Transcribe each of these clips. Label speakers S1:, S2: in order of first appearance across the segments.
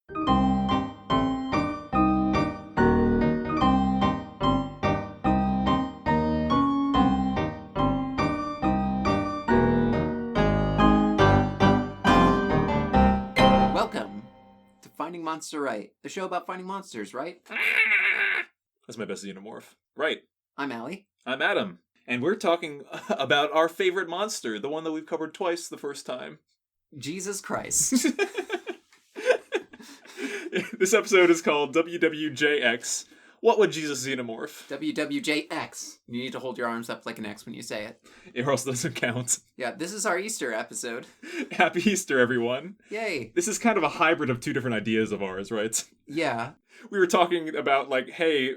S1: Welcome to Finding Monster Right, the show about finding monsters, right?
S2: That's my best Xenomorph. Right.
S1: I'm Allie.
S2: I'm Adam. And we're talking about our favorite monster, the one that we've covered twice the first time.
S1: Jesus Christ.
S2: This episode is called WWJX. What would Jesus Xenomorph?
S1: WWJX. You need to hold your arms up like an X when you say it.
S2: It also doesn't count.
S1: Yeah, this is our Easter episode.
S2: Happy Easter, everyone.
S1: Yay.
S2: This is kind of a hybrid of two different ideas of ours, right?
S1: Yeah.
S2: We were talking about, like, hey,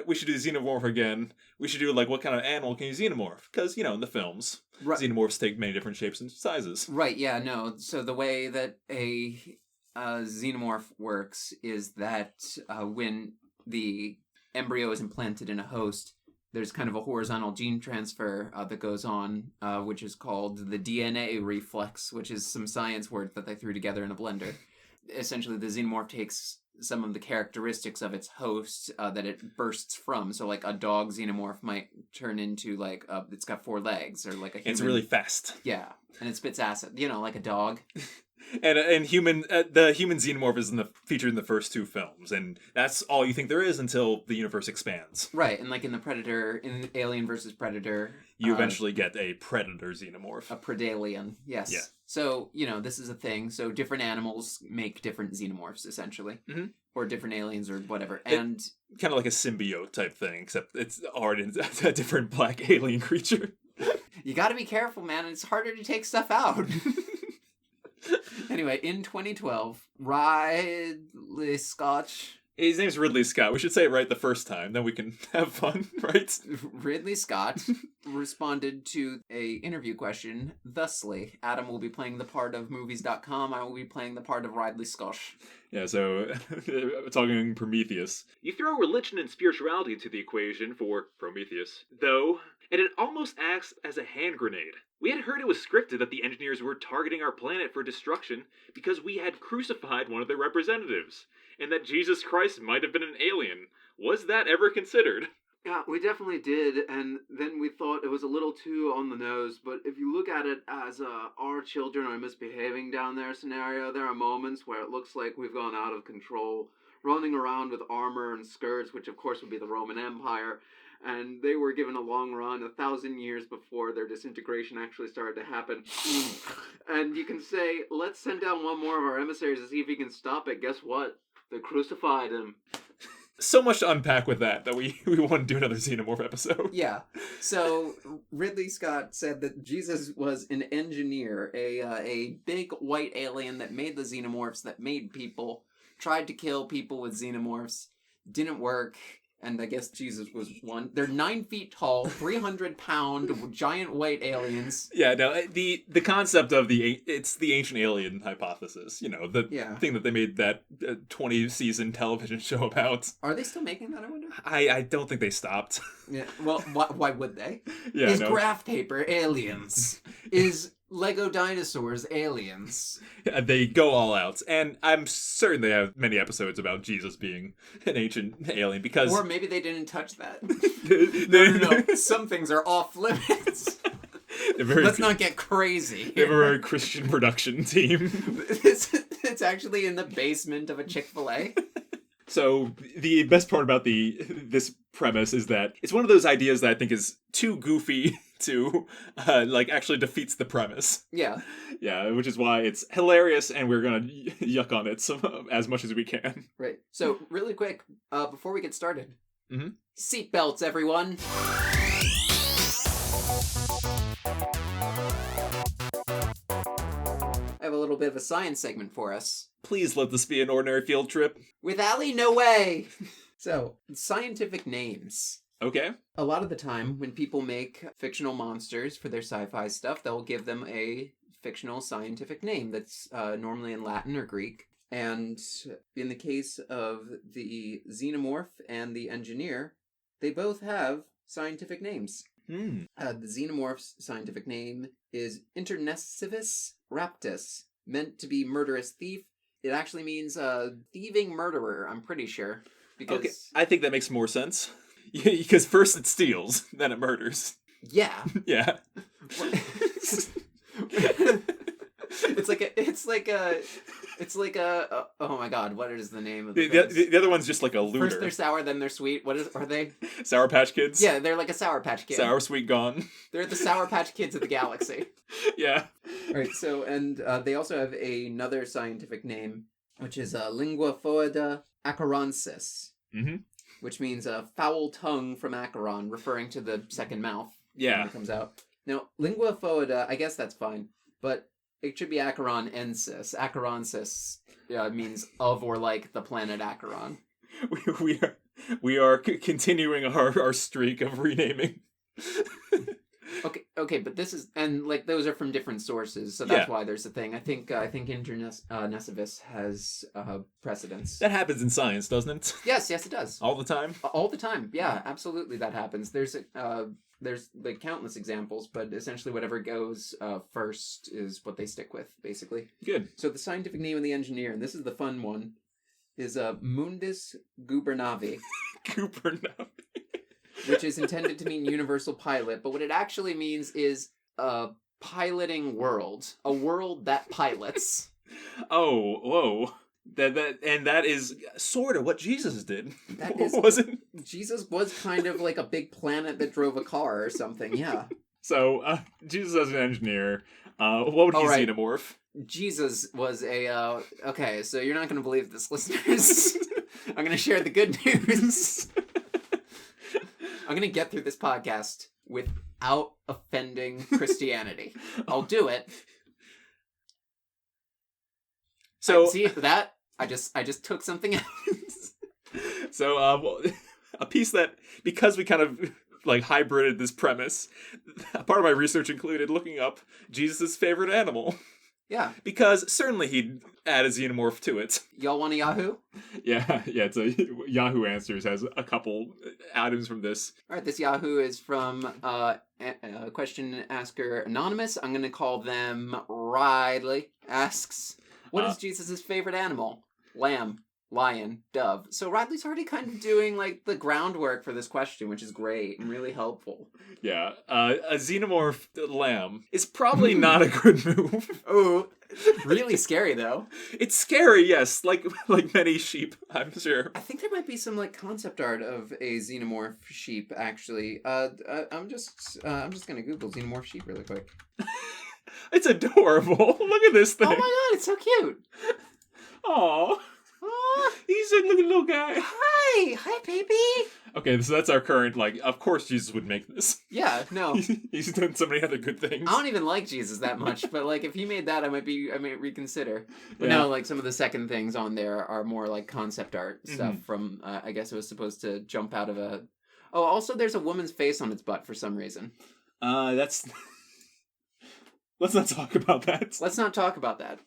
S2: we should do Xenomorph again. We should do, like, what kind of animal can you Xenomorph? Because, you know, in the films, right, Xenomorphs take many different shapes and sizes.
S1: Right, yeah, no. So the way that a Xenomorph works is that when the embryo is implanted in a host, there's kind of a horizontal gene transfer that goes on, which is called the DNA reflex, which is some science word that they threw together in a blender. Essentially, the Xenomorph takes some of the characteristics of its host that it bursts from. So, like, a dog Xenomorph might turn into, like, it's got 4 legs, or like a human.
S2: It's really fast.
S1: Yeah, and it spits acid, like a dog.
S2: And the human Xenomorph is featured in the first 2 films, and that's all you think there is until the universe expands.
S1: Right, and like in in Alien versus Predator,
S2: you eventually get a Predator Xenomorph.
S1: A Predalien, yes.
S2: Yeah.
S1: So, this is a thing. So different animals make different Xenomorphs, essentially.
S2: Mm-hmm.
S1: Or different aliens or whatever. And
S2: kind of like a symbiote type thing, except it's already a different black alien creature.
S1: You gotta be careful, man. It's harder to take stuff out. Anyway, in 2012, Ridley Scott...
S2: His name's Ridley Scott. We should say it right the first time, then we can have fun, right?
S1: Ridley Scott responded to a interview question thusly. Adam will be playing the part of movies.com. I will be playing the part of Ridley Scott.
S2: Yeah, so, talking Prometheus. You throw religion and spirituality into the equation for Prometheus, though, and it almost acts as a hand grenade. We had heard it was scripted that the engineers were targeting our planet for destruction because we had crucified one of their representatives, and that Jesus Christ might have been an alien. Was that ever considered?
S1: Yeah, we definitely did, and then we thought it was a little too on the nose, but if you look at it as our children are misbehaving down there scenario, there are moments where it looks like we've gone out of control, running around with armor and skirts, which of course would be the Roman Empire, and they were given a long run 1,000 years before their disintegration actually started to happen. And you can say, let's send down one more of our emissaries to see if he can stop it. Guess what? They crucified him.
S2: So much to unpack with that we want to do another Xenomorph episode.
S1: Yeah. So Ridley Scott said that Jesus was an engineer, a big white alien that made the Xenomorphs, that made people, tried to kill people with Xenomorphs, didn't work. And I guess Jesus was one. They're 9 feet tall, 300-pound giant white aliens.
S2: Yeah, no, the concept of it's the ancient alien hypothesis. The thing that they made that 20-season television show about.
S1: Are they still making that, I wonder?
S2: I don't think they stopped.
S1: Yeah. Well, why would they?
S2: Yeah,
S1: Is graph paper aliens? Is Lego dinosaurs aliens?
S2: They go all out, and I'm certain they have many episodes about Jesus being an ancient alien, because...
S1: Or maybe they didn't touch that. No. Some things are off limits. Let's not get crazy.
S2: They have a very Christian production team.
S1: It's actually in the basement of a Chick-fil-A.
S2: So the best part about this premise is that it's one of those ideas that I think is too goofy to actually defeats the premise.
S1: Yeah.
S2: Yeah, which is why it's hilarious, and we're gonna yuck on it as much as we can.
S1: Right. So really quick, before we get started,
S2: mm-hmm.
S1: Seatbelts, everyone. I have a little bit of a science segment for us.
S2: Please let this be an ordinary field trip.
S1: With Allie, no way! So, scientific names.
S2: Okay.
S1: A lot of the time, when people make fictional monsters for their sci-fi stuff, they'll give them a fictional scientific name that's normally in Latin or Greek. And in the case of the Xenomorph and the Engineer, they both have scientific names.
S2: Hmm.
S1: The Xenomorph's scientific name is Internecivus raptus, meant to be murderous thief, It actually means thieving murderer, I'm pretty sure. Because...
S2: Okay, I think that makes more sense. Because first it steals, then it murders.
S1: Yeah.
S2: Yeah.
S1: It's like a oh my god, what is the name of
S2: the other one's just like a looter.
S1: First they're sour, then they're sweet. Are they?
S2: Sour Patch Kids?
S1: Yeah, they're like a Sour Patch Kid.
S2: Sour, sweet, gone.
S1: They're the Sour Patch Kids of the galaxy.
S2: Yeah.
S1: Alright, so, and they also have another scientific name, which is Lingua foeda acheronsis.
S2: Mm-hmm.
S1: Which means a foul tongue from Acheron, referring to the second mouth.
S2: Yeah.
S1: When it comes out. Now, lingua foeda, I guess that's fine, but it should be Acheronensis. Acheronsis means of or like the planet Acheron.
S2: We are continuing our streak of renaming.
S1: Okay, but this is, and like those are from different sources, so that's why there's a thing. I think Internesivis has precedence.
S2: That happens in science, doesn't it?
S1: Yes, it does.
S2: All the time?
S1: All the time, yeah, absolutely that happens. There's like countless examples, but essentially whatever goes first is what they stick with, basically.
S2: Good.
S1: So the scientific name of the engineer, and this is the fun one, is Mundus Gubernavi.
S2: Gubernavi.
S1: Which is intended to mean universal pilot, but what it actually means is a piloting world. A world that pilots.
S2: Oh, whoa. That is sort of what Jesus did.
S1: That is,
S2: wasn't
S1: Jesus was kind of like a big planet that drove a car or something, yeah.
S2: So, Jesus as an engineer, what would he xenomorph?
S1: Jesus was a, okay, so you're not going to believe this, listeners. I'm going to share the good news. I'm going to get through this podcast without offending Christianity. I'll do it. So see that? I just took something else.
S2: So a piece that, because we kind of like hybrided this premise, part of my research included looking up Jesus' favorite animal.
S1: Yeah.
S2: Because certainly he'd add a xenomorph to it.
S1: Y'all want a Yahoo?
S2: Yeah, it's a Yahoo Answers has a couple items from this.
S1: All right, this Yahoo is from question asker Anonymous. I'm going to call them Riley. Asks, what is Jesus' favorite animal? Lamb, lion, dove. So Riley's already kind of doing like the groundwork for this question, which is great and really helpful.
S2: Yeah, a xenomorph lamb is probably not a good move.
S1: Oh, really scary though.
S2: It's scary, yes, like many sheep, I'm sure.
S1: I think there might be some like concept art of a xenomorph sheep. Actually, I'm just gonna Google xenomorph sheep really quick.
S2: It's adorable. Look at this thing.
S1: Oh my god, it's so cute.
S2: Aww. He's a little guy.
S1: Hi, baby.
S2: Okay, so that's our current, like, of course Jesus would make this.
S1: Yeah, no.
S2: He's done so many other good things.
S1: I don't even like Jesus that much, but, like, if he made that, I might reconsider. But no, like, some of the second things on there are more, like, concept art stuff from, I guess it was supposed to jump out of a... Oh, also there's a woman's face on its butt for some reason.
S2: That's... Let's not talk about that.
S1: Let's not talk about that.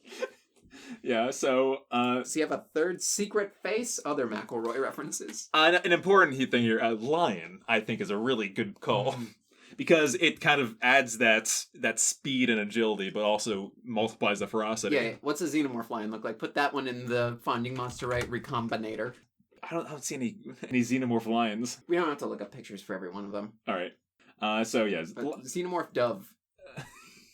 S2: Yeah, so...
S1: So you have a third secret face? Other McElroy references.
S2: An important thing here, lion, I think, is a really good call. Because it kind of adds that speed and agility, but also multiplies the ferocity.
S1: Yeah, what's a xenomorph lion look like? Put that one in the Finding Monster Right Recombinator.
S2: I don't see any xenomorph lions.
S1: We don't have to look up pictures for every one of them.
S2: Alright. So, yeah.
S1: Xenomorph dove.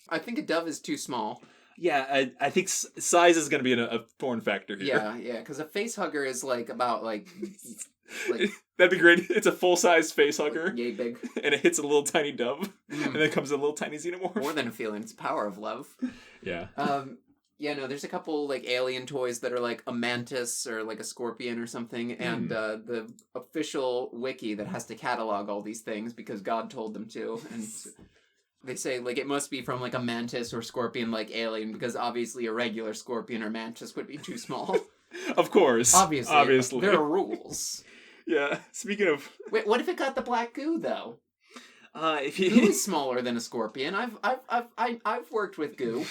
S1: I think a dove is too small.
S2: Yeah, I think size is going to be a foreign factor here.
S1: Yeah, because a face hugger is like about like
S2: that'd be great. It's a full-size face hugger.
S1: Yay big.
S2: And it hits a little tiny dove. And then comes a little tiny xenomorph.
S1: More than a feeling, it's power of love.
S2: Yeah.
S1: Yeah, no, there's a couple like alien toys that are like a mantis or like a scorpion or something, and the official wiki that has to catalog all these things because God told them to, and they say, like, it must be from, like, a mantis or scorpion, like, alien, because obviously a regular scorpion or mantis would be too small.
S2: Of course. Obviously.
S1: There are rules.
S2: Yeah. Speaking of...
S1: Wait, what if it got the black goo, though?
S2: If you...
S1: Goo is smaller than a scorpion. I've worked with goo.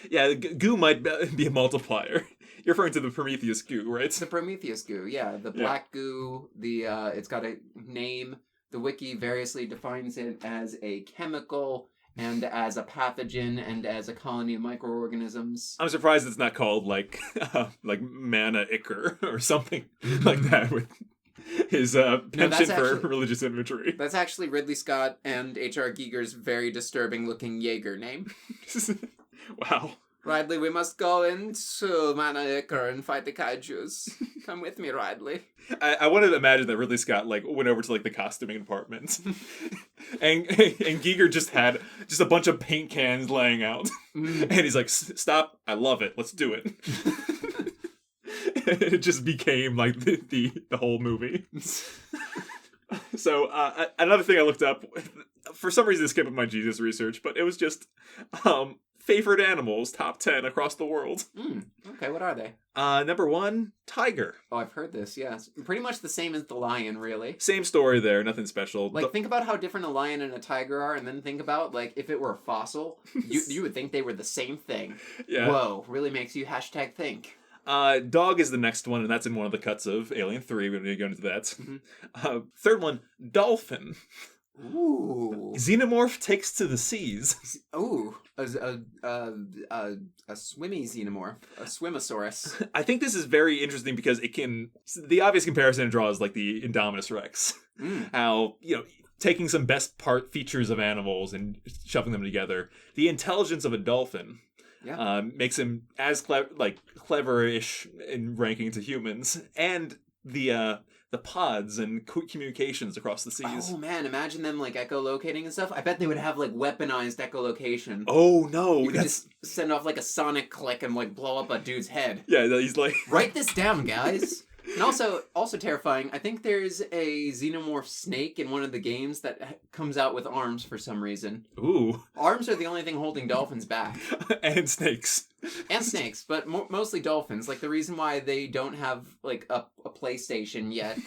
S2: Yeah, goo might be a multiplier. You're referring to the Prometheus goo, right?
S1: The Prometheus goo, yeah. The black goo, it's got a name... The wiki variously defines it as a chemical and as a pathogen and as a colony of microorganisms.
S2: I'm surprised it's not called like Mana Icker or something like that with his penchant for religious imagery.
S1: That's actually Ridley Scott and H.R. Gieger's very disturbing looking Jaeger name.
S2: Wow.
S1: Ridley, we must go into Mana Icker and fight the kaijus. Come with me, Ridley.
S2: I wanted to imagine that Ridley Scott like went over to like the costuming department, and Gieger just had a bunch of paint cans laying out, and he's like, "Stop! I love it. Let's do it." It just became like the whole movie. So another thing I looked up, for some reason, skipping my Jesus research, but it was just favorite animals, top 10 across the world.
S1: Okay, what are they?
S2: Number 1, tiger.
S1: Oh, I've heard this, yes. Pretty much the same as the lion, really.
S2: Same story there, nothing special.
S1: Like, think about how different a lion and a tiger are, and then think about, like, if it were a fossil, you would think they were the same thing.
S2: Yeah.
S1: Whoa, really makes you #think.
S2: Dog is the next one, and that's in one of the cuts of Alien 3. We're going to go into that. Mm-hmm. Third one, dolphin.
S1: Ooh.
S2: Xenomorph takes to the seas.
S1: Ooh. A swimmy xenomorph. A swimosaurus.
S2: I think this is very interesting because it can... The obvious comparison to draw is like the Indominus Rex. How, taking some best part features of animals and shoving them together. The intelligence of a dolphin... Yeah. Makes him as clever-ish in ranking to humans, and the pods and communications across the seas.
S1: Oh man, imagine them like echolocating and stuff. I bet they would have like weaponized echolocation.
S2: Oh no,
S1: you could just send off like a sonic click and like blow up a dude's head.
S2: Yeah, he's like,
S1: write this down, guys. And also terrifying, I think there's a xenomorph snake in one of the games that comes out with arms for some reason.
S2: Ooh.
S1: Arms are the only thing holding dolphins back.
S2: And snakes.
S1: And snakes, but mostly dolphins. Like, the reason why they don't have, like, a PlayStation yet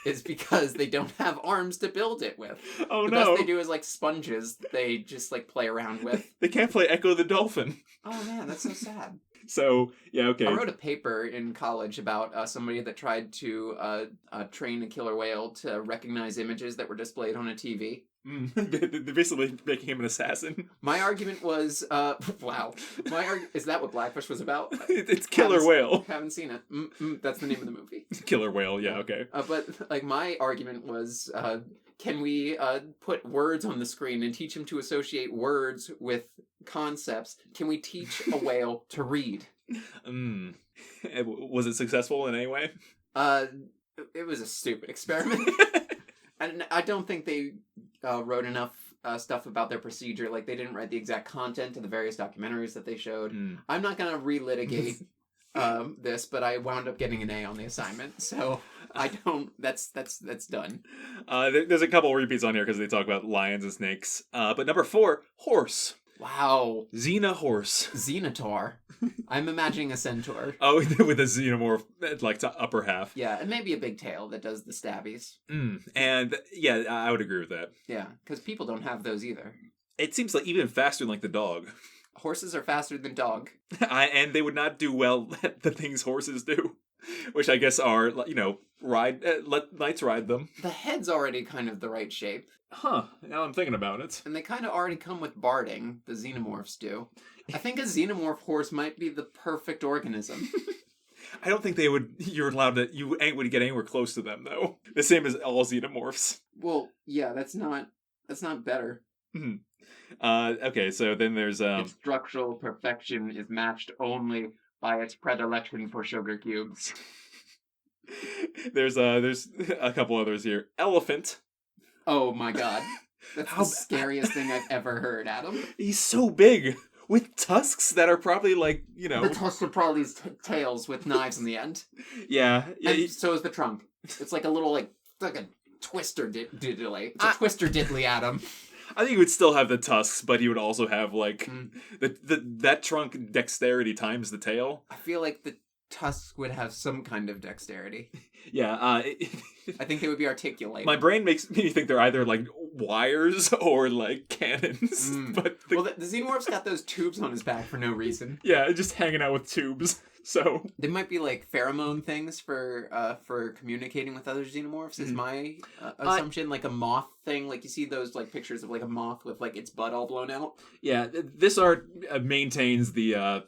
S1: is because they don't have arms to build it with.
S2: Oh,
S1: the best they do is, like, sponges they just, like, play around with.
S2: They can't play Echo the Dolphin.
S1: Oh, man, that's so sad.
S2: So, yeah, okay.
S1: I wrote a paper in college about somebody that tried to train a killer whale to recognize images that were displayed on a TV.
S2: They're basically making him an assassin.
S1: My argument was, wow. Is that what Blackfish was about?
S2: It's Killer Whale.
S1: Haven't seen it. That's the name of the movie.
S2: Killer Whale, yeah, okay.
S1: But, like, my argument was, can we put words on the screen and teach him to associate words with concepts? Can we teach a whale to read?
S2: Was it successful in any way?
S1: It was a stupid experiment. And I don't think they wrote enough stuff about their procedure. Like, they didn't write the exact content of the various documentaries that they showed. I'm not going to relitigate this, but I wound up getting an A on the assignment, so I don't... That's done.
S2: There's a couple repeats on here because they talk about lions and snakes. But number 4, horse.
S1: Wow.
S2: Xenahorse.
S1: Xenotar. I'm imagining a centaur.
S2: Oh, with a xenomorph, like, to upper half.
S1: Yeah, and maybe a big tail that does the stabbies.
S2: And, yeah, I would agree with that.
S1: Yeah, because people don't have those either.
S2: It seems like even faster than, like, the dog.
S1: Horses are faster than dog.
S2: And they would not do well at the things horses do. Which I guess are, let knights ride them.
S1: The head's already kind of the right shape.
S2: Huh, now I'm thinking about it.
S1: And they kind of already come with barding, the xenomorphs do. I think a xenomorph horse might be the perfect organism.
S2: I don't think you're allowed to, you would get anywhere close to them, though. The same as all xenomorphs.
S1: Well, yeah, that's not better.
S2: Okay, so then there's,
S1: Its structural perfection is matched only by its predilection for sugar cubes.
S2: There's a couple others here. Elephant.
S1: Oh my god. That's the scariest thing I've ever heard, Adam.
S2: He's so big. With tusks that are probably like,
S1: The tusks are probably these tails with knives in the end.
S2: Yeah.
S1: And so is the trunk. It's like a little, like a twister diddly. It's a twister diddly, Adam.
S2: I think he would still have the tusks, but he would also have, like, that trunk dexterity times the tail.
S1: I feel like the tusks would have some kind of dexterity.
S2: Yeah,
S1: I think they would be articulated.
S2: My brain makes me think they're either, like, wires or, like, cannons. But
S1: the Xenomorph's got those tubes on his back for no reason.
S2: Yeah, just hanging out with tubes. So
S1: they might be like pheromone things for communicating with other xenomorphs. Is my assumption, like a moth thing? Like you see those like pictures of like a moth with like its butt all blown out.
S2: yeah, this art maintains the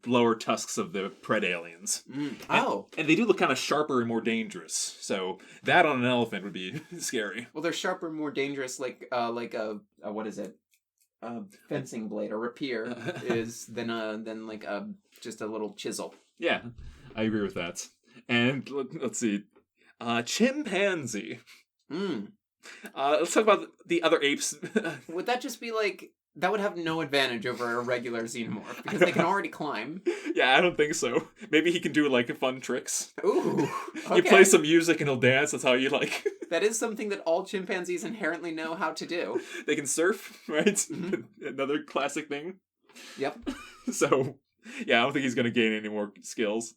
S2: lower tusks of the pred aliens. And they do look kind of sharper and more dangerous. So that on an elephant would be scary.
S1: Well, they're sharper, more dangerous, like a what is it? Fencing blade, a rapier is than like just a little chisel.
S2: Yeah, I agree with that. And let's see, chimpanzee. Let's talk about the other apes.
S1: Would that just be like that would have no advantage over a regular xenomorph because they can already climb?
S2: Yeah, I don't think so. Maybe he can do like fun tricks.
S1: Ooh, okay.
S2: You play some music and he'll dance. That's how you like.
S1: That is something that all chimpanzees inherently know how to do.
S2: They can surf, right? Mm-hmm. Another classic thing.
S1: Yep.
S2: So, yeah, I don't think he's going to gain any more skills.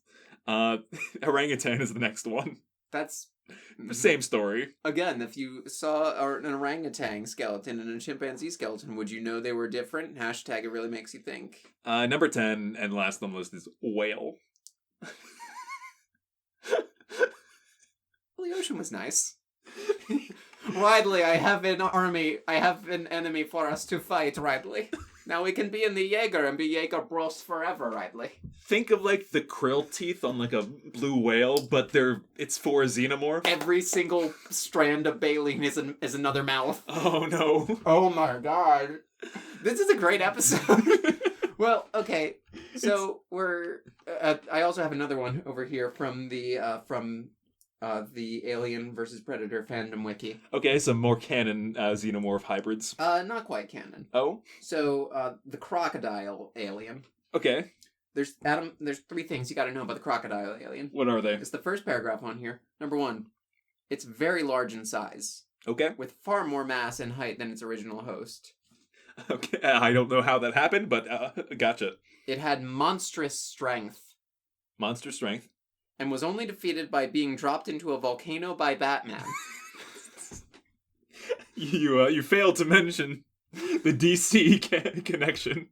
S2: Orangutan is the next one.
S1: That's...
S2: Same story.
S1: Again, if you saw an orangutan skeleton and a chimpanzee skeleton, would you know they were different? Hashtag it really makes you think.
S2: Number 10 and last on the list is whale.
S1: Well, the ocean was nice. Ridley, I have an army. I have an enemy for us to fight, Ridley. Now we can be in the Jaeger and be Jaeger bros forever, Ridley.
S2: Think of like the krill teeth on like a blue whale, but it's for a xenomorph.
S1: Every single strand of baleen is another mouth.
S2: Oh no.
S1: Oh my god. This is a great episode. Well, okay. So we're I also have another one over here from the Alien versus Predator fandom wiki.
S2: Okay, some more canon xenomorph hybrids.
S1: Not quite canon.
S2: Oh?
S1: So, the crocodile alien.
S2: Okay.
S1: There's three things you gotta know about the crocodile alien.
S2: What are they?
S1: It's the first paragraph on here. Number 1, it's very large in size.
S2: Okay.
S1: With far more mass and height than its original host.
S2: Okay, I don't know how that happened, but gotcha.
S1: It had monstrous strength.
S2: Monster strength.
S1: And was only defeated by being dropped into a volcano by Batman.
S2: You failed to mention the DC connection.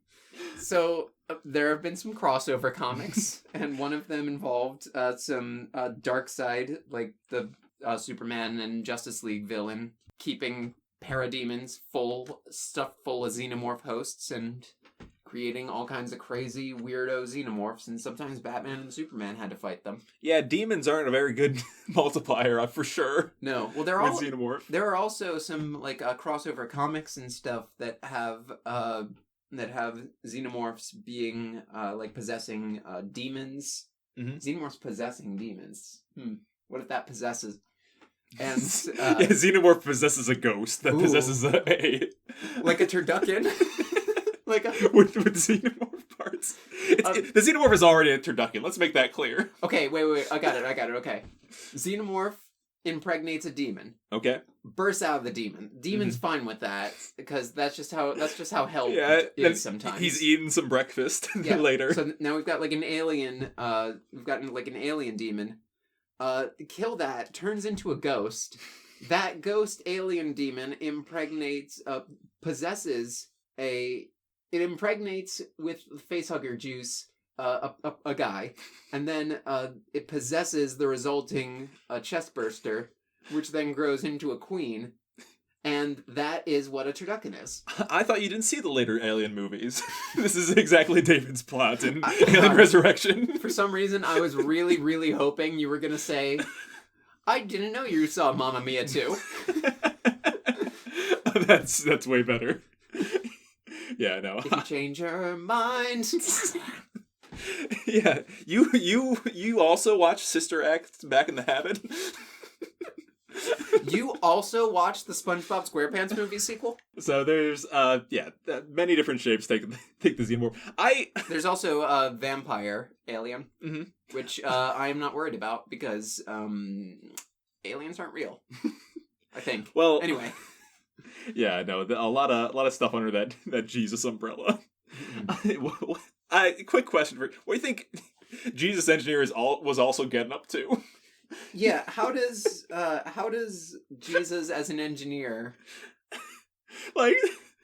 S1: So there have been some crossover comics, and one of them involved some dark side, like the Superman and Justice League villain, keeping parademons stuffed full of xenomorph hosts and creating all kinds of crazy, weirdo xenomorphs, and sometimes Batman and Superman had to fight them.
S2: Yeah, demons aren't a very good multiplier, for sure.
S1: No, well, there are also some like crossover comics and stuff that have xenomorphs being like possessing demons. Mm-hmm. Xenomorphs possessing demons. What if that possesses? And
S2: yeah, xenomorph possesses a ghost that possesses a
S1: like a turducken. Like
S2: with xenomorph parts. The xenomorph is already a turducken. Let's make that clear.
S1: Okay, wait. I got it. Okay. Xenomorph impregnates a demon.
S2: Okay.
S1: Bursts out of the demon. Demon's fine with that because that's just how hell is sometimes.
S2: He's eating some breakfast later.
S1: So now we've got like an alien. We've got like an alien demon. Kill that. Turns into a ghost. That ghost alien demon It impregnates with facehugger juice a guy, and then it possesses the resulting chestburster, which then grows into a queen, and that is what a turducken is.
S2: I thought you didn't see the later Alien movies. This is exactly David's plot in Alien Resurrection.
S1: For some reason, I was really, really hoping you were going to say, I didn't know you saw Mamma Mia too.
S2: That's way better. Yeah, no.
S1: If you change your mind.
S2: Yeah, you also watched Sister Act Back in the Habit?
S1: You also watched the SpongeBob SquarePants movie sequel?
S2: So there's many different shapes take the xenomorph.
S1: There's also a vampire alien, which I am not worried about because aliens aren't real. I think.
S2: Well,
S1: anyway.
S2: Yeah, no, a lot of stuff under that Jesus umbrella. Quick question for you. What do you think Jesus Engineer was also getting up to?
S1: Yeah, how does Jesus as an engineer
S2: like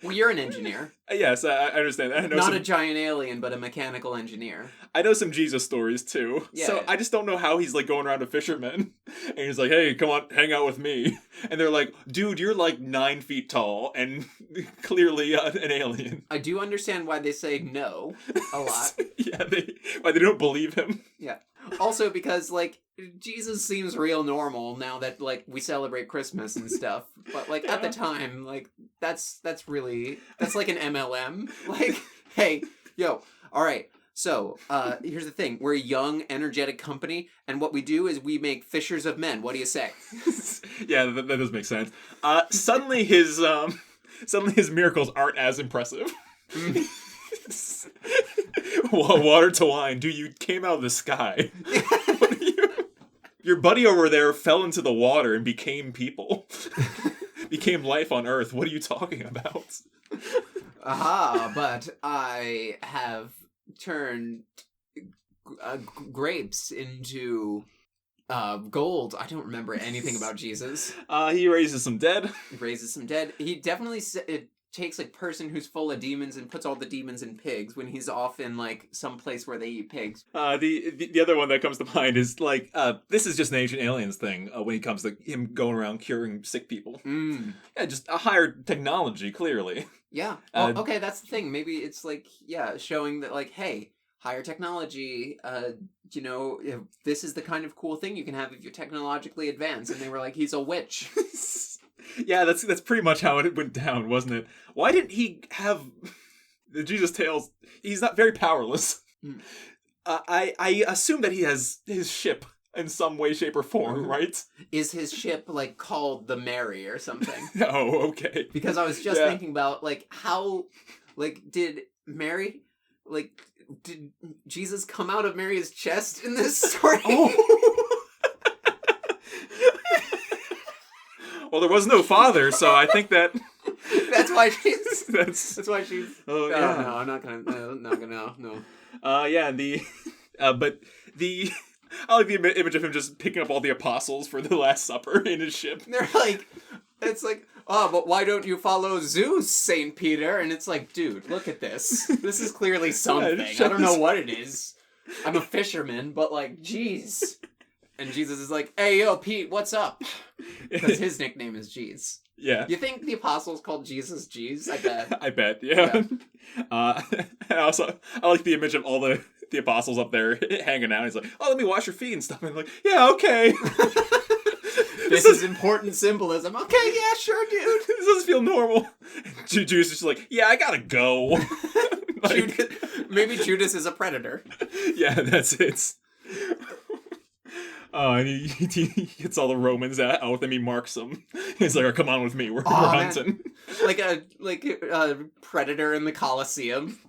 S1: Well, you're an engineer.
S2: Yes, I understand. I know
S1: Not a giant alien, but a mechanical engineer.
S2: I know some Jesus stories too.
S1: Yeah.
S2: So I just don't know how he's like going around to fishermen. And he's like, hey, come on, hang out with me. And they're like, dude, you're like 9 feet tall and clearly an alien.
S1: I do understand why they say no a lot.
S2: Yeah, why they don't believe him.
S1: Yeah. Also because, like, Jesus seems real normal now that, like, we celebrate Christmas and stuff. But, like, at the time, like, that's like an MLM. Like, hey, yo, alright, so, here's the thing. We're a young, energetic company, and what we do is we make fishers of men. What do you say?
S2: Yeah, that does make sense. Suddenly his miracles aren't as impressive. Water to wine. Dude, you came out of the sky. What are you? Your buddy over there fell into the water and became people. Became life on Earth. What are you talking about?
S1: Aha, but I have turned grapes into gold. I don't remember anything about Jesus.
S2: He raises some dead.
S1: He raises some dead. He definitely it takes like person who's full of demons and puts all the demons in pigs when he's off in like some place where they eat pigs.
S2: The other one that comes to mind is like this is just an Ancient Aliens thing when it comes to him going around curing sick people. Yeah, just a higher technology, clearly.
S1: Yeah. Well, okay, that's the thing. Maybe it's like, yeah, showing that like, hey, higher technology, you know, this is the kind of cool thing you can have if you're technologically advanced. And they were like, he's a witch.
S2: Yeah, that's pretty much how it went down, wasn't it? Why didn't he have the Jesus Tales? He's not very powerless. I assume that he has his ship in some way, shape, or form, right?
S1: Is his ship like called the Mary or something?
S2: Oh, okay.
S1: Because I was just thinking about like how, like, did Mary, like, did Jesus come out of Mary's chest in this story?
S2: Oh. Well, there was no father, so I think that
S1: that's why she's.
S2: That's
S1: why she's.
S2: Oh yeah.
S1: No, I'm not gonna. No.
S2: Yeah. But I like the image of him just picking up all the apostles for the Last Supper in his ship.
S1: They're like, it's like, oh, but why don't you follow Zeus, Saint Peter? And it's like, dude, look at this. This is clearly something. I don't know what it is. I'm a fisherman, but like, jeez. And Jesus is like, hey, yo, Pete, what's up? Because his nickname is Jeez.
S2: Yeah.
S1: You think the apostles called Jesus Jeez? I bet.
S2: I bet, yeah. And also, I like the image of all the apostles up there hanging out. He's like, oh, let me wash your feet and stuff. And I'm like, yeah, okay.
S1: This is important symbolism. Okay, yeah, sure, dude.
S2: This doesn't feel normal. Judas is just like, yeah, I gotta go.
S1: Like, maybe Judas is a predator.
S2: Yeah, that's it. And he gets all the Romans out with him. He marks them. He's like, oh, "Come on with me. We're hunting."
S1: Like a predator in the Colosseum.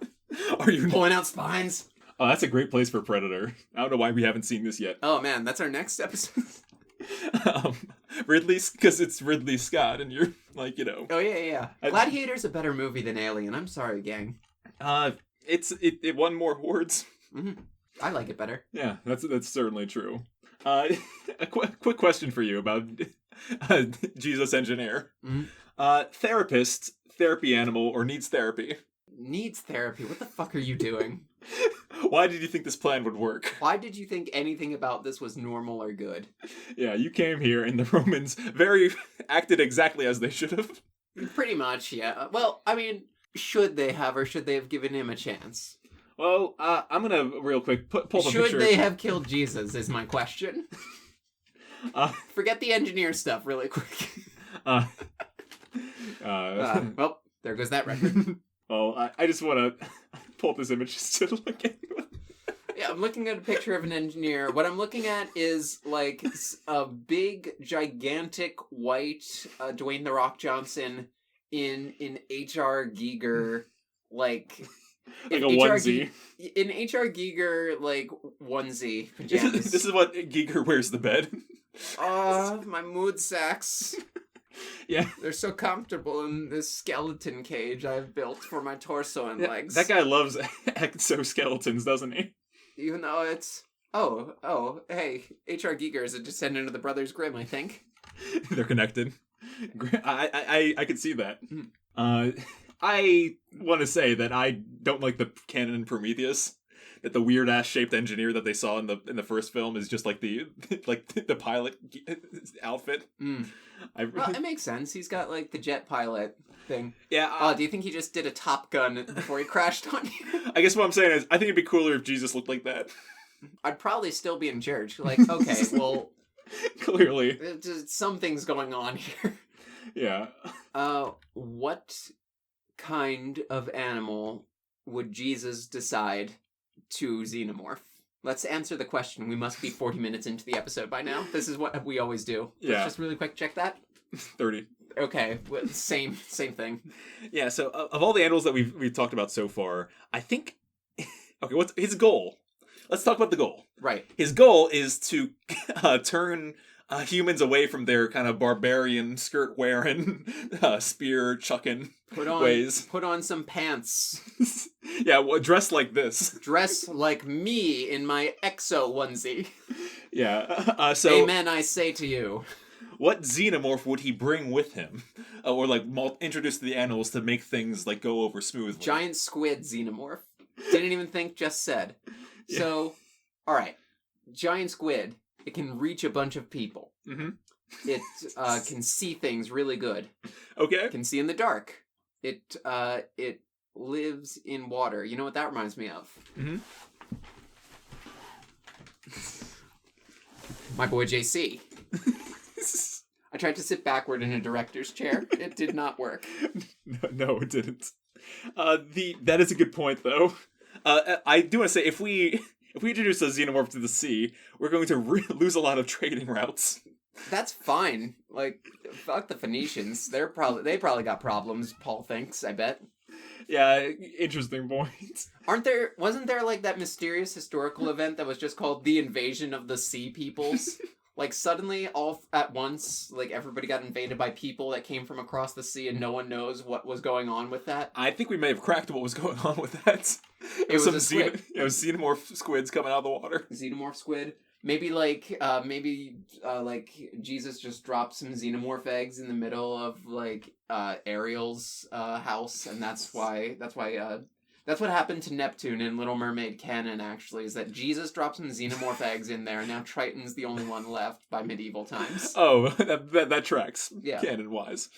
S2: Are you
S1: pulling out spines?
S2: Oh, that's a great place for Predator. I don't know why we haven't seen this yet.
S1: Oh man, that's our next episode.
S2: Because it's Ridley Scott, and you're like, you know.
S1: Oh yeah. Gladiator's a better movie than Alien. I'm sorry, gang.
S2: It won more awards.
S1: Mm-hmm. I like it better.
S2: Yeah, that's certainly true. A quick question for you about Jesus Engineer.
S1: Mm-hmm.
S2: Therapist, therapy animal, or needs therapy?
S1: Needs therapy? What the fuck are you doing?
S2: Why did you think this plan would work?
S1: Why did you think anything about this was normal or good?
S2: Yeah, you came here and the Romans acted exactly as they should have.
S1: Pretty much, yeah. Well, I mean, should they have, or should they have given him a chance?
S2: Well, I'm gonna real quick pull the picture.
S1: Should they have killed Jesus is my question. Forget the engineer stuff really quick. Well, there goes that record.
S2: Oh, I just want to pull up this image just to look at.
S1: Yeah, I'm looking at a picture of an engineer. What I'm looking at is like a big, gigantic white Dwayne The Rock Johnson in H.R. Gieger, like
S2: a onesie.
S1: In H.R. Gieger, like, onesie pajamas.
S2: This is what Gieger wears the bed.
S1: My mood sacks.
S2: Yeah.
S1: They're so comfortable in this skeleton cage I've built for my torso and legs.
S2: That guy loves exoskeletons, doesn't he?
S1: Even though it's... Oh, hey, H.R. Gieger is a descendant of the Brothers Grimm, I think.
S2: They're connected. I could see that. I want to say that I don't like the canon in Prometheus. That the weird ass shaped engineer that they saw in the first film is just like the pilot outfit.
S1: Well, it makes sense. He's got like the jet pilot thing.
S2: Yeah.
S1: Do you think he just did a Top Gun before he crashed on you?
S2: I guess what I'm saying is, I think it'd be cooler if Jesus looked like that.
S1: I'd probably still be in church. Like, okay, well,
S2: clearly,
S1: something's going on here.
S2: Yeah.
S1: What kind of animal would Jesus decide to xenomorph? Let's answer the question. We must be 40 minutes into the episode by now. This is what we always do. Let's just really quick check that.
S2: 30.
S1: Okay, same thing.
S2: Yeah, so of all the animals that we've talked about so far, I think... Okay, what's his goal? Let's talk about the goal.
S1: Right.
S2: His goal is to turn humans away from their kind of barbarian, skirt-wearing, spear-chucking ways.
S1: Put on some pants.
S2: Yeah, well, dress like this.
S1: Dress like me in my exo onesie.
S2: Yeah, so...
S1: Amen, I say to you.
S2: What xenomorph would he bring with him? Or, like, introduce to the animals to make things, like, go over smoothly?
S1: Giant squid xenomorph. Didn't even think, just said. Yeah. So, alright. Giant squid. It can reach a bunch of people.
S2: Mm-hmm.
S1: It can see things really good.
S2: Okay.
S1: It can see in the dark. It lives in water. You know what that reminds me of?
S2: Mm-hmm.
S1: My boy JC. I tried to sit backward in a director's chair. It did not work.
S2: No, it didn't. That is a good point, though. I do want to say, if we introduce a xenomorph to the sea, we're going to lose a lot of trading routes.
S1: That's fine. Like, fuck the Phoenicians. They probably got problems, Paul thinks, I bet.
S2: Yeah, interesting point.
S1: Wasn't there like that mysterious historical event that was just called the Invasion of the Sea Peoples? Like, suddenly, all at once, like, everybody got invaded by people that came from across the sea, and no one knows what was going on with that.
S2: I think we may have cracked what was going on with that.
S1: It was a squid.
S2: It was xenomorph squids coming out of the water.
S1: Xenomorph squid. Maybe, Jesus just dropped some xenomorph eggs in the middle of, like, Ariel's house, and that's what happened to Neptune in Little Mermaid canon, actually, is that Jesus dropped some xenomorph eggs in there, and now Triton's the only one left by medieval times.
S2: Oh, that tracks,
S1: yeah.
S2: Canon-wise.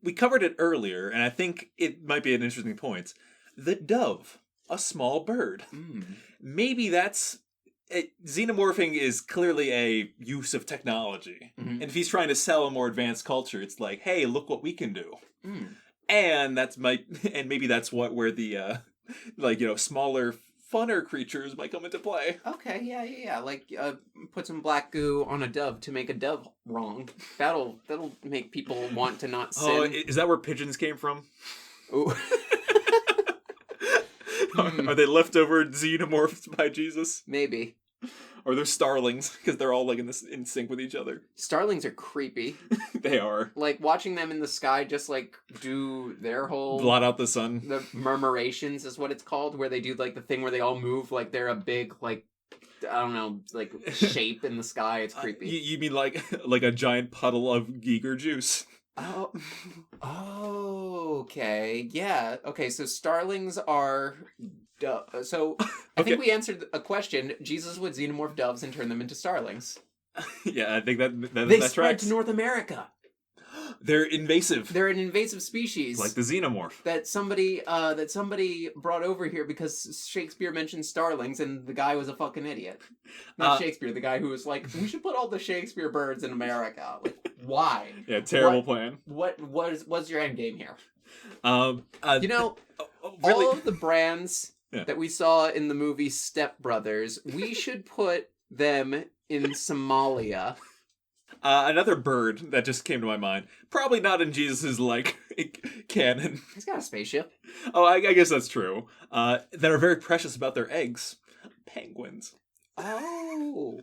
S2: We covered it earlier, and I think it might be an interesting point. The dove, a small bird. Maybe that's... Xenomorphing is clearly a use of technology. Mm-hmm. And if he's trying to sell a more advanced culture, it's like, hey, look what we can do. And maybe that's where the smaller, funner creatures might come into play.
S1: Okay, yeah. Like put some black goo on a dove to make a dove wrong. That'll make people want to not sin.
S2: Oh, is that where pigeons came from?
S1: Ooh.
S2: Are they leftover xenomorphs by Jesus?
S1: Maybe.
S2: Or they're starlings, because they're all like in sync with each other.
S1: Starlings are creepy.
S2: They are.
S1: Like, watching them in the sky just, like, do their whole...
S2: Blot out the sun.
S1: The murmurations is what it's called, where they do, like, the thing where they all move like they're a big, like, I don't know, like, shape in the sky. It's creepy.
S2: You mean like a giant puddle of Gieger juice?
S1: Oh, okay. Yeah. Okay, so starlings are... So, I think we answered a question. Jesus would xenomorph doves and turn them into starlings.
S2: Yeah, I think that
S1: they spread to North America.
S2: They're invasive.
S1: They're an invasive species.
S2: Like the xenomorph.
S1: That somebody brought over here because Shakespeare mentioned starlings and the guy was a fucking idiot. Not Shakespeare, the guy who was like, we should put all the Shakespeare birds in America. Like, why?
S2: Yeah, terrible plan.
S1: What's your end game here?
S2: Really?
S1: All of the brands that we saw in the movie Step Brothers, we should put them in Somalia.
S2: Another bird that just came to my mind, probably not in Jesus's canon.
S1: He's got a spaceship.
S2: Oh, I guess that's true. That are very precious about their eggs. Penguins.
S1: Oh,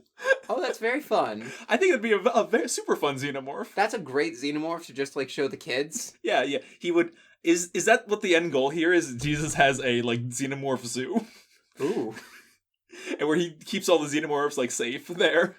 S1: that's very fun.
S2: I think it'd be a very super fun xenomorph.
S1: That's a great xenomorph to just show the kids.
S2: Yeah. He would. Is that what the end goal here is? Jesus has a xenomorph zoo.
S1: Ooh.
S2: And where he keeps all the xenomorphs safe there.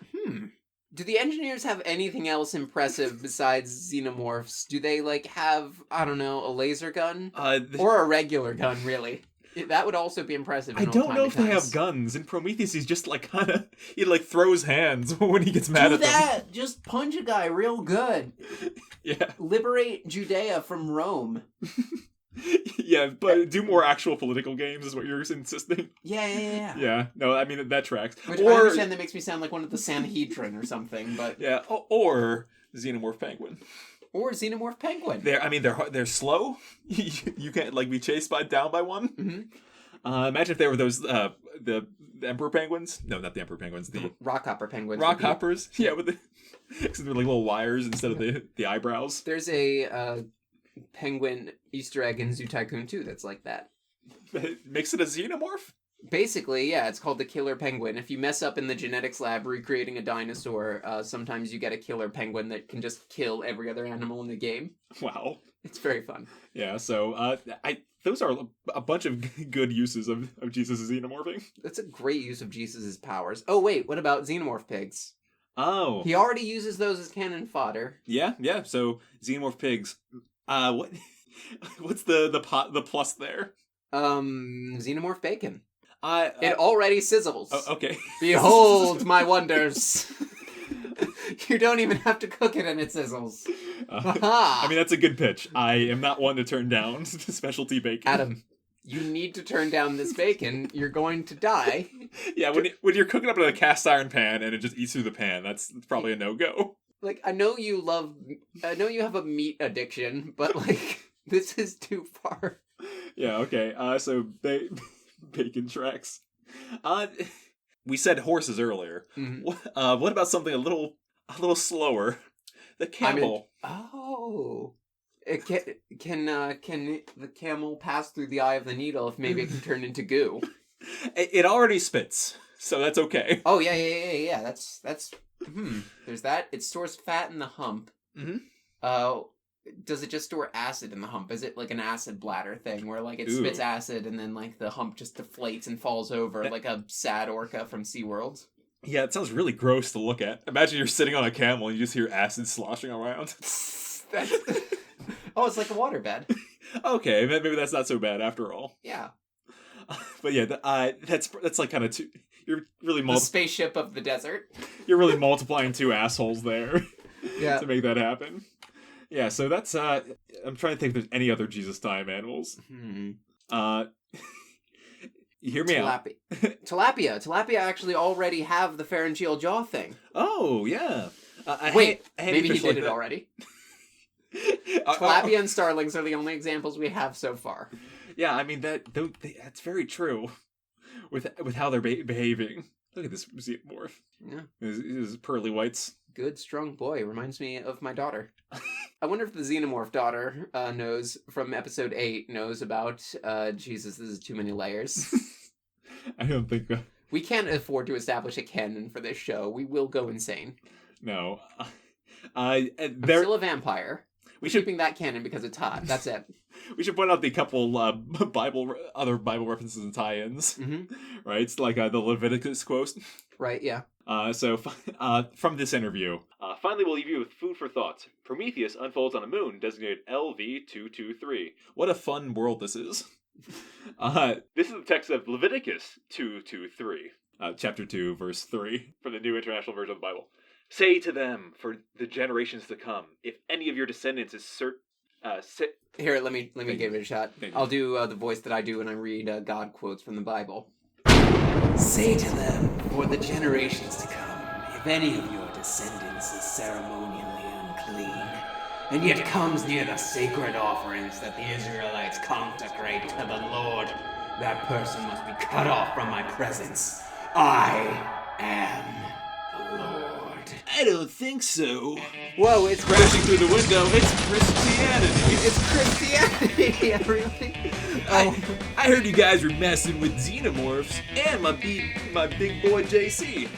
S1: Do the engineers have anything else impressive besides xenomorphs? Do they, like, have, I don't know, a laser gun? Or a regular gun, really? That would also be impressive.
S2: I don't know if they have guns. In Prometheus, he's just, like, kind of... He, like, throws hands when he gets mad at them. Do
S1: that! Just punch a guy real good.
S2: Yeah.
S1: Liberate Judea from Rome.
S2: Yeah, but do more actual political games is what you're insisting.
S1: Yeah.
S2: Yeah, no, I mean, that tracks.
S1: Which I understand that makes me sound like one of the Sanhedrin or something, but...
S2: Yeah, or Xenomorph Penguin.
S1: Or Xenomorph Penguin.
S2: They're slow. You can't, like, be chased down by one.
S1: Mm-hmm.
S2: Imagine if they were those, the Emperor Penguins. No, not the Emperor Penguins. The
S1: Rockhopper Penguins.
S2: Rockhoppers. Yeah, with because they're like little wires instead of the eyebrows.
S1: There's a... penguin Easter egg in Zoo Tycoon 2 that's like that.
S2: Makes it a xenomorph?
S1: Basically, yeah, it's called the killer penguin. If you mess up in the genetics lab recreating a dinosaur, sometimes you get a killer penguin that can just kill every other animal in the game.
S2: Wow.
S1: It's very fun.
S2: Yeah, so those are a bunch of good uses of Jesus' xenomorphing.
S1: That's a great use of Jesus' powers. Oh wait, what about xenomorph pigs?
S2: Oh.
S1: He already uses those as cannon fodder.
S2: Yeah, so xenomorph pigs. What's the plus there?
S1: Xenomorph bacon.
S2: It
S1: already sizzles.
S2: Oh, okay.
S1: Behold my wonders. You don't even have to cook it and it sizzles.
S2: I mean, that's a good pitch. I am not one to turn down specialty bacon.
S1: Adam, you need to turn down this bacon. You're going to die.
S2: Yeah, when you're cooking up in a cast iron pan and it just eats through the pan, that's probably a no-go.
S1: Like, I know you have a meat addiction, but, like, this is too far.
S2: Yeah, okay. So, bacon tracks. We said horses earlier.
S1: Mm-hmm.
S2: What about something a little slower? The camel.
S1: Can the camel pass through the eye of the needle if maybe it can turn into goo?
S2: It already spits, so that's okay.
S1: Oh, yeah. That's... There's that. It stores fat in the hump.
S2: Mm-hmm.
S1: Does it just store acid in the hump? Is it like an acid bladder thing where like it spits acid and then like the hump just deflates and falls over like a sad orca from SeaWorld?
S2: Yeah, it sounds really gross to look at. Imagine you're sitting on a camel and you just hear acid sloshing around.
S1: Oh, it's like a waterbed.
S2: Okay, maybe that's not so bad after all.
S1: Yeah.
S2: But yeah, that's like kind of too... You're really
S1: the spaceship of the desert.
S2: You're really multiplying two assholes there.
S1: Yeah.
S2: To make that happen. Yeah, so that's I'm trying to think if there's any other Jesus time animals.
S1: You
S2: hear me out.
S1: Tilapia actually already have the pharyngeal jaw thing.
S2: Oh, yeah.
S1: Maybe he did it already. Tilapia and starlings are the only examples we have so far.
S2: Yeah, I mean that's very true. With how they're behaving. Look at this xenomorph.
S1: Yeah.
S2: His pearly whites.
S1: Good, strong boy. Reminds me of my daughter. I wonder if the xenomorph daughter from episode 8 knows about Jesus. This is too many layers.
S2: I don't think...
S1: We can't afford to establish a canon for this show. We will go insane.
S2: No.
S1: I'm still a vampire. We're keeping that canon because it's hot. That's it.
S2: We should point out the couple other Bible references and tie-ins.
S1: Mm-hmm.
S2: Right? It's like the Leviticus quote.
S1: Right, yeah.
S2: So from this interview, finally we'll leave you with food for thought. Prometheus unfolds on a moon designated LV-223. What a fun world this is. This is the text of Leviticus 2:2-3, chapter 2, verse 3, from the New International Version of the Bible. Say to them for the generations to come, if any of your descendants is
S1: Here, let me give it a shot. I'll do the voice that I do when I read God quotes from the Bible. Say to them, for the generations to come, if any of your descendants is ceremonially unclean, and yet comes near the sacred offerings that the Israelites consecrate to the Lord, that person must be cut off from my presence. I am the Lord.
S2: I don't think so.
S1: Whoa, it's
S2: crashing through the window. It's Christianity.
S1: It's Christianity, everything.
S2: I heard you guys were messing with xenomorphs and my big boy JC.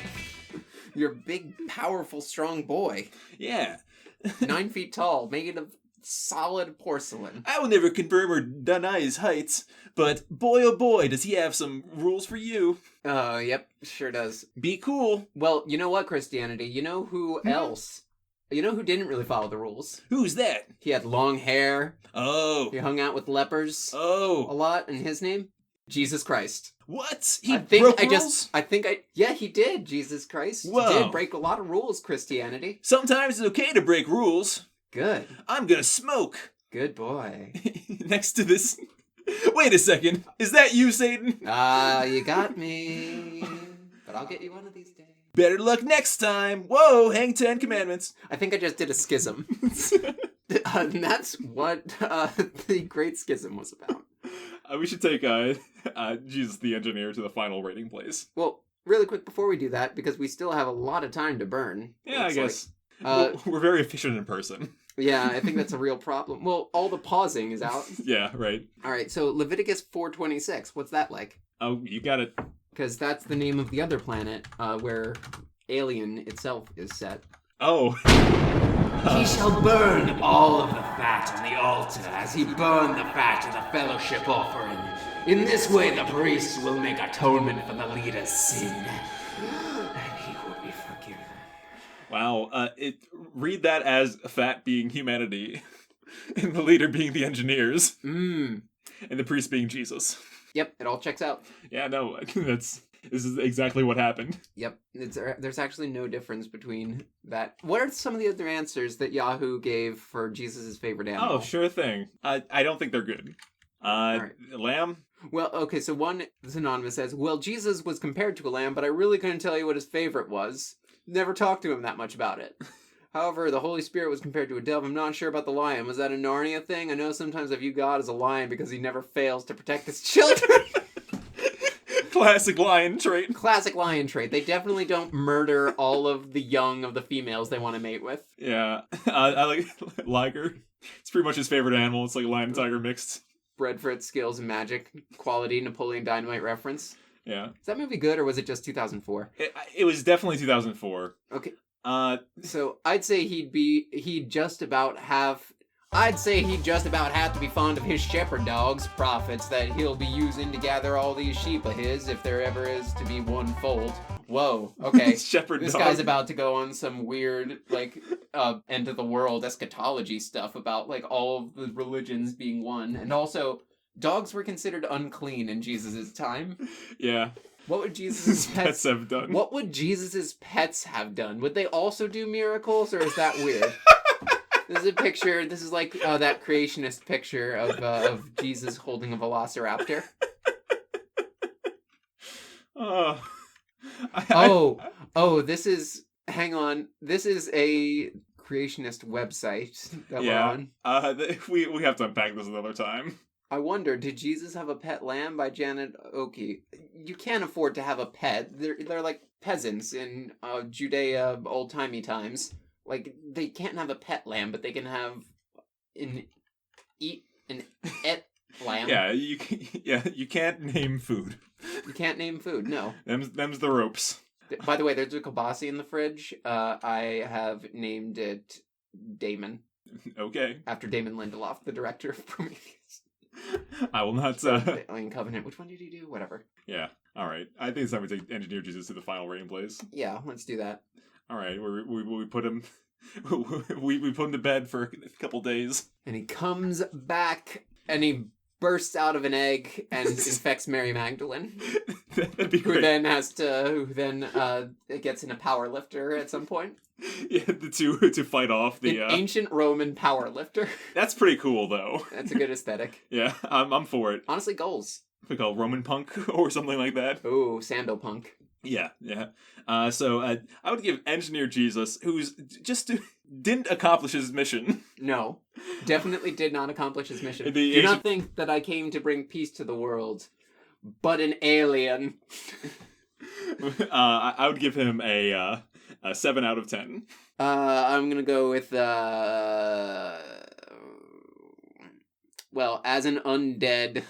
S1: Your big, powerful, strong boy.
S2: Yeah.
S1: 9 feet tall, made of solid porcelain.
S3: I will never confirm or deny his heights, but boy oh boy, does he have some rules for you.
S1: Oh, yep, sure does.
S3: Be cool.
S1: Well, you know what, Christianity? You know who else? You know who didn't really follow the rules?
S3: Who's that?
S1: He had long hair.
S3: Oh.
S1: He hung out with lepers a
S3: Oh.
S1: lot, and his name? Jesus Christ.
S3: What? He
S1: broke
S3: broke rules?
S1: Yeah, he did, Jesus Christ.
S3: Whoa.
S1: He did break a lot of rules, Christianity.
S3: Sometimes it's okay to break rules.
S1: Good.
S3: I'm gonna smoke.
S1: Good boy.
S3: Next to this... Wait a second. Is that you, Satan?
S1: You got me. But I'll get you one of these days.
S3: Better luck next time. Whoa, hang 10 commandments.
S1: I think I just did a schism. And that's what the Great Schism was about.
S2: We should take Jesus the Engineer to the final rating place.
S1: Well, really quick before we do that, because we still have a lot of time to burn.
S2: Yeah, I guess.
S1: Like,
S2: we're very efficient in person.
S1: Yeah, I think that's a real problem. Well, all the pausing is out.
S2: Yeah, right.
S1: All right, so Leviticus 4:26. What's that like?
S2: Oh, you got it.
S1: Because that's the name of the other planet where Alien itself is set.
S2: Oh.
S4: He shall burn all of the fat on the altar as he burned the fat of the fellowship offering. In this way the priest will make atonement for the leader's sin, and he will be forgiven.
S2: Wow. Read that as fat being humanity, and the leader being the engineers, and the priest being Jesus.
S1: Yep, it all checks out.
S2: Yeah, no, this is exactly what happened.
S1: Yep, there's actually no difference between that. What are some of the other answers that Yahoo gave for Jesus' favorite animal?
S2: Oh, sure thing. I don't think they're good.
S1: Right.
S2: Lamb?
S1: Well, okay, so one, this anonymous says, well, Jesus was compared to a lamb, but I really couldn't tell you what his favorite was. Never talked to him that much about it. However, the Holy Spirit was compared to a dove. I'm not sure about the lion. Was that a Narnia thing? I know sometimes I view God as a lion because he never fails to protect his children.
S2: Classic lion trait.
S1: Classic lion trait. They definitely don't murder all of the young of the females they want to mate with.
S2: Yeah. I like Liger. It's pretty much his favorite animal. It's like lion and tiger mixed.
S1: Bred for its skills and magic quality, Napoleon Dynamite reference.
S2: Yeah.
S1: Is that movie good or was it just 2004?
S2: It was definitely 2004.
S1: Okay.
S2: So
S1: I'd say he'd just about have to be fond of his shepherd dogs, prophets that he'll be using to gather all these sheep of his if there ever is to be one fold. Whoa, okay.
S2: Shepherd
S1: This
S2: dog.
S1: guy's about to go on some weird, like, end of the world eschatology stuff about, like, all of the religions being one. And also, dogs were considered unclean in Jesus' time.
S2: Yeah.
S1: What would Jesus'
S2: pets have done?
S1: What would Jesus' pets have done? Would they also do miracles, or is that weird? This is a picture. This is like that creationist picture of Jesus holding a velociraptor. This is. Hang on. This is a creationist website that we're on.
S2: We have to unpack this another time.
S1: I wonder, did Jesus have a pet lamb by Janet Oakey? You can't afford to have a pet. They're like peasants in Judea old-timey times. Like, they can't have a pet lamb, but they can have an et lamb.
S2: Yeah, you can't name food.
S1: You can't name food, no.
S2: Them's the ropes.
S1: By the way, there's a kielbasa in the fridge. I have named it Damon.
S2: Okay.
S1: After Damon Lindelof, the director of Prometheus.
S2: I will not...
S1: Alien Covenant. Which one did he do? Whatever.
S2: Yeah. All right. I think it's time we take Engineer Jesus to the final rating place.
S1: Yeah, let's do that.
S2: All right. We put him... we put him to bed for a couple days.
S1: And he comes back, and he bursts out of an egg and infects Mary Magdalene.
S2: That'd be great.
S1: Who then gets in a power lifter at some point.
S2: Yeah, to fight off the
S1: An ancient Roman power lifter.
S2: That's pretty cool, though.
S1: That's a good aesthetic.
S2: Yeah, I'm for it.
S1: Honestly, goals.
S2: We call it Roman punk or something like that.
S1: Ooh, sandal punk.
S2: Yeah. So I would give Engineer Jesus, who's just didn't accomplish his mission.
S1: No, definitely did not accomplish his mission.
S2: Do
S1: not think that I came to bring peace to the world, but an alien.
S2: I would give him a 7 out of 10.
S1: I'm gonna go with well, as an undead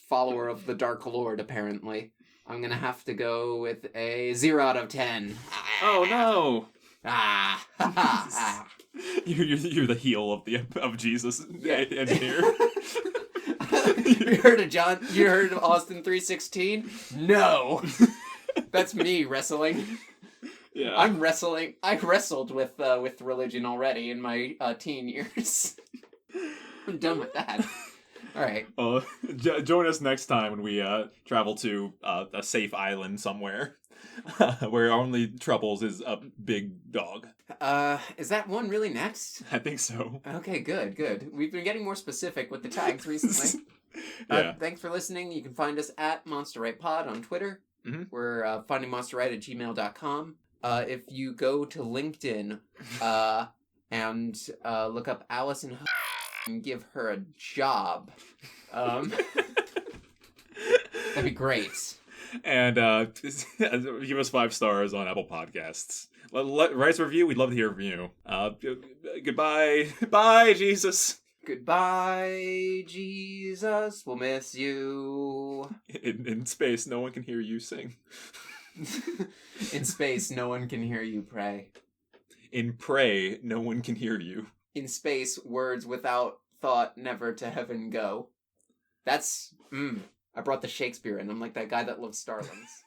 S1: follower of the Dark Lord, apparently, I'm gonna have to go with a 0 out of 10.
S2: Oh no!
S3: You're the heel of Jesus engineer.
S1: You heard of Austin 3:16? No. That's me wrestling.
S3: Yeah.
S1: I wrestled with religion already in my teen years. I'm done with that. All right.
S3: Join us next time when we travel to a safe island somewhere, where our only troubles is a big dog.
S1: Is that one really next?
S3: I think so.
S1: Okay, good. We've been getting more specific with the tags recently.
S3: Yeah.
S1: Thanks for listening. You can find us at MonsterRightPod on Twitter.
S3: Mm-hmm.
S1: We're findingmonsterright@gmail.com. If you go to LinkedIn and look up Allison and give her a job, that'd be great.
S3: And give us 5 stars on Apple Podcasts. Write us a review. We'd love to hear from you. Goodbye. Bye, Jesus.
S1: Goodbye, Jesus. We'll miss you.
S3: In space, no one can hear you sing.
S1: In space, no one can hear you pray.
S3: In pray, no one can hear you.
S1: In space, words without thought never to heaven go. That's... I brought the Shakespeare in. I'm like that guy that loves starlings.